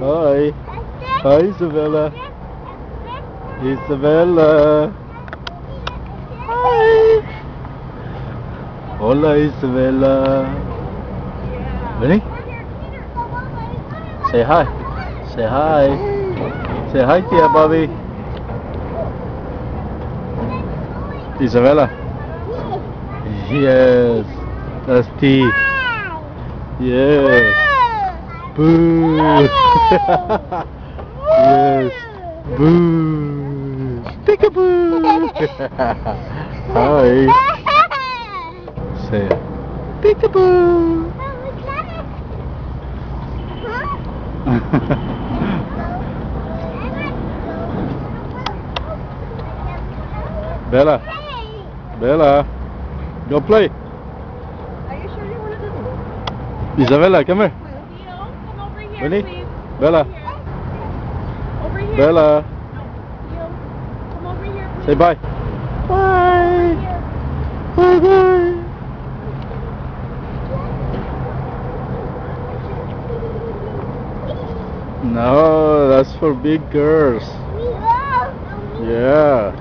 Hi. Hi, Isabella. Isabella. Hi. Hola, Isabella. Ready? Say hi. Say hi. Say hi, Tia Bobby. Isabella. Yes. That's T. Yes. Boo. Yes. Boo. Peekaboo. Hi. Say it. Peekaboo. Bella. Bella. Go play. Are you sure you want to do this? Isabella, come here. Theo, come over here, Ready? please. Bella. Over here. Bella. Theo, come over here, please. Say bye. Bye. Bye bye. No, that's for big girls. Yeah.